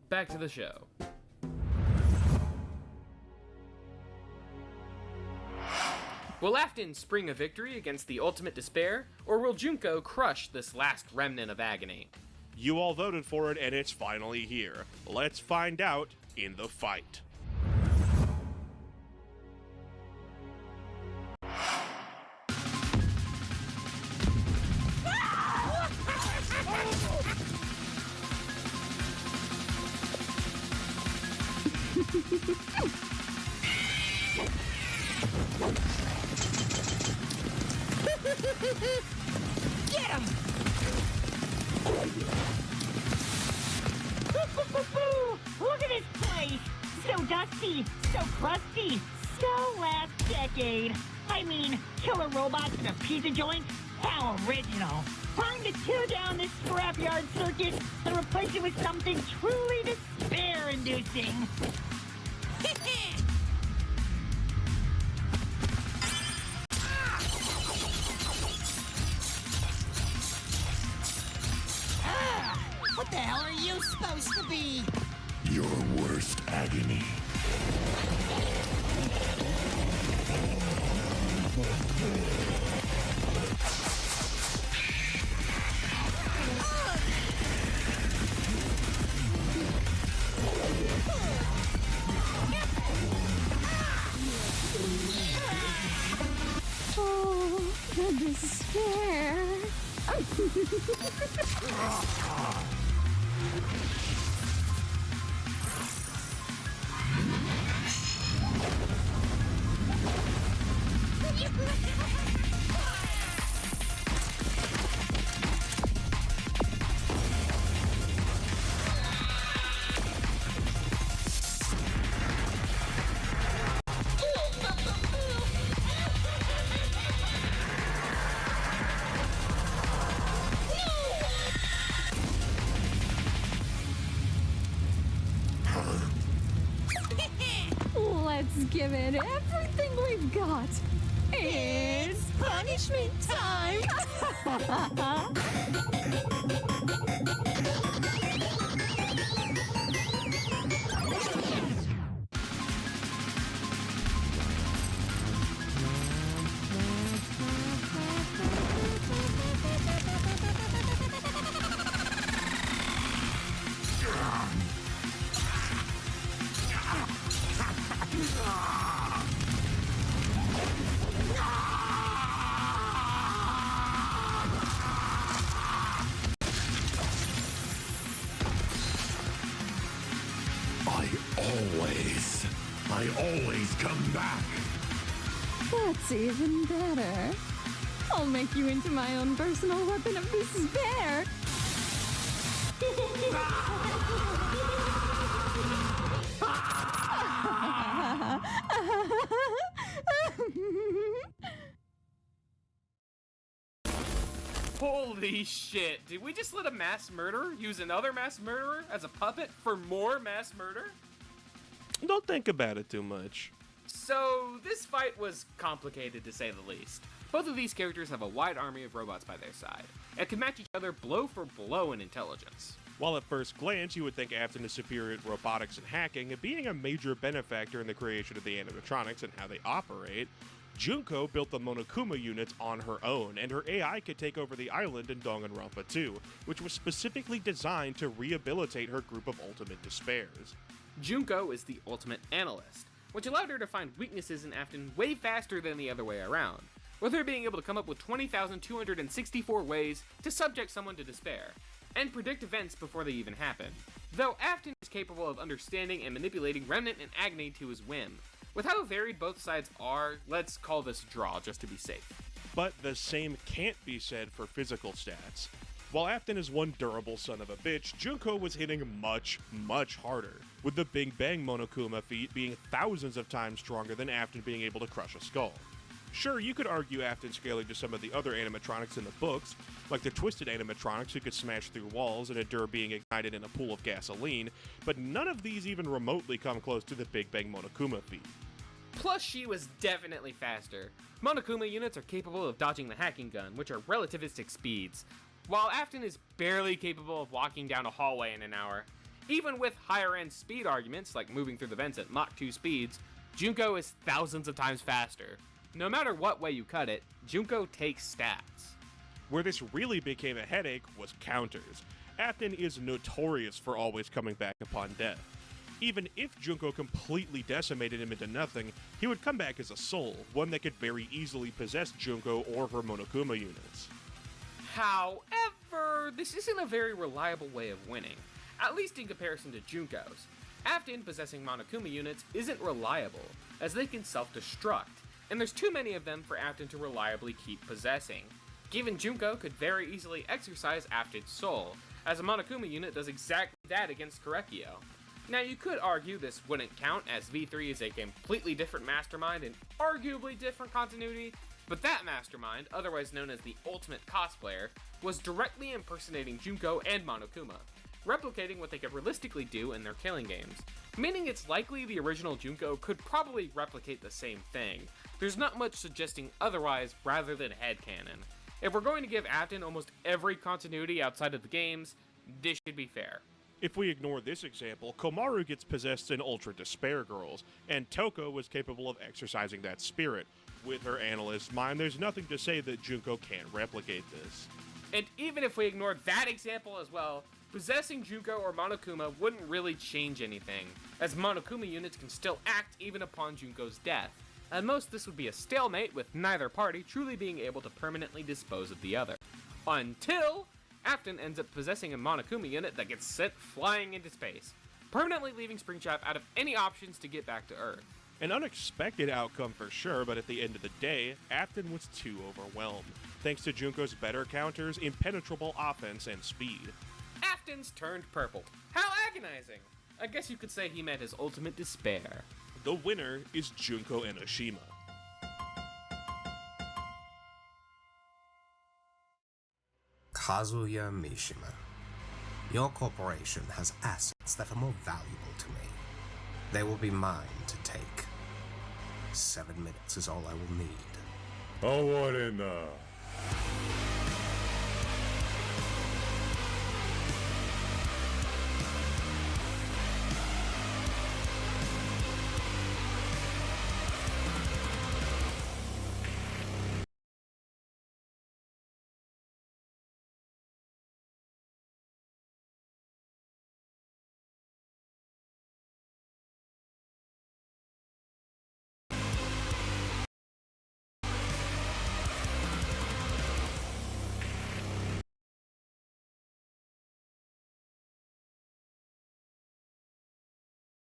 back to the show. Will Afton spring a victory against the ultimate despair, or will Junko crush this last remnant of agony? You all voted for it, and it's finally here. Let's find out in the fight. Get him! Look at this place! So dusty, so crusty, so last decade. I mean, killer robots in a pizza joint? How original! Time to tear down this scrapyard circus and replace it with something truly despair-inducing. What the hell are you supposed to be? Your worst agony. Oh, the despair. Let's give it everything we've got. It's punishment time! I always come back. That's even better. I'll make you into my own personal weapon of despair. Holy shit, did we just let a mass murderer use another mass murderer as a puppet for more mass murder? Don't think about it too much. So, this fight was complicated to say the least. Both of these characters have a wide army of robots by their side, and can match each other blow for blow in intelligence. While at first glance you would think Afton is superior at robotics and hacking, being a major benefactor in the creation of the animatronics and how they operate, Junko built the Monokuma units on her own, and her AI could take over the island in Danganronpa 2, which was specifically designed to rehabilitate her group of ultimate despairs. Junko is the ultimate analyst, which allowed her to find weaknesses in Afton way faster than the other way around, with her being able to come up with 20,264 ways to subject someone to despair, and predict events before they even happen. Though Afton is capable of understanding and manipulating Remnant and Agony to his whim. With how varied both sides are, let's call this a draw just to be safe. But the same can't be said for physical stats. While Afton is one durable son of a bitch, Junko was hitting much, much harder, with the Big Bang Monokuma feat being thousands of times stronger than Afton being able to crush a skull. Sure, you could argue Afton scaling to some of the other animatronics in the books, like the Twisted animatronics who could smash through walls and endure being ignited in a pool of gasoline, but none of these even remotely come close to the Big Bang Monokuma feat. Plus, she was definitely faster. Monokuma units are capable of dodging the hacking gun, which are relativistic speeds, while Afton is barely capable of walking down a hallway in an hour. Even with higher end speed arguments, like moving through the vents at Mach 2 speeds, Junko is thousands of times faster. No matter what way you cut it, Junko takes stats. Where this really became a headache was counters. Afton is notorious for always coming back upon death. Even if Junko completely decimated him into nothing, he would come back as a soul, one that could very easily possess Junko or her Monokuma units. However, this isn't a very reliable way of winning, at least in comparison to Junko's. Afton possessing Monokuma units isn't reliable, as they can self-destruct, and there's too many of them for Afton to reliably keep possessing. Given Junko could very easily exercise Afton's soul, as a Monokuma unit does exactly that against Korekiyo. Now you could argue this wouldn't count, as V3 is a completely different mastermind and arguably different continuity, but that mastermind, otherwise known as the Ultimate Cosplayer, was directly impersonating Junko and Monokuma, replicating what they could realistically do in their killing games, meaning it's likely the original Junko could probably replicate the same thing. There's not much suggesting otherwise rather than headcanon. If we're going to give Afton almost every continuity outside of the games, this should be fair. If we ignore this example, Komaru gets possessed in Ultra Despair Girls, and Toko was capable of exercising that spirit. With her analyst's mind, there's nothing to say that Junko can't replicate this. And even if we ignore that example as well, possessing Junko or Monokuma wouldn't really change anything, as Monokuma units can still act even upon Junko's death. At most, this would be a stalemate, with neither party truly being able to permanently dispose of the other. Until Afton ends up possessing a Monokuma unit that gets sent flying into space, permanently leaving Springtrap out of any options to get back to Earth. An unexpected outcome for sure, but at the end of the day, Afton was too overwhelmed, thanks to Junko's better counters, impenetrable offense, and speed. Afton's turned purple. How agonizing! I guess you could say he met his ultimate despair. The winner is Junko Enoshima. Kazuya Mishima. Your corporation has assets that are more valuable to me. They will be mine to take. 7 minutes is all I will need. 哀れな。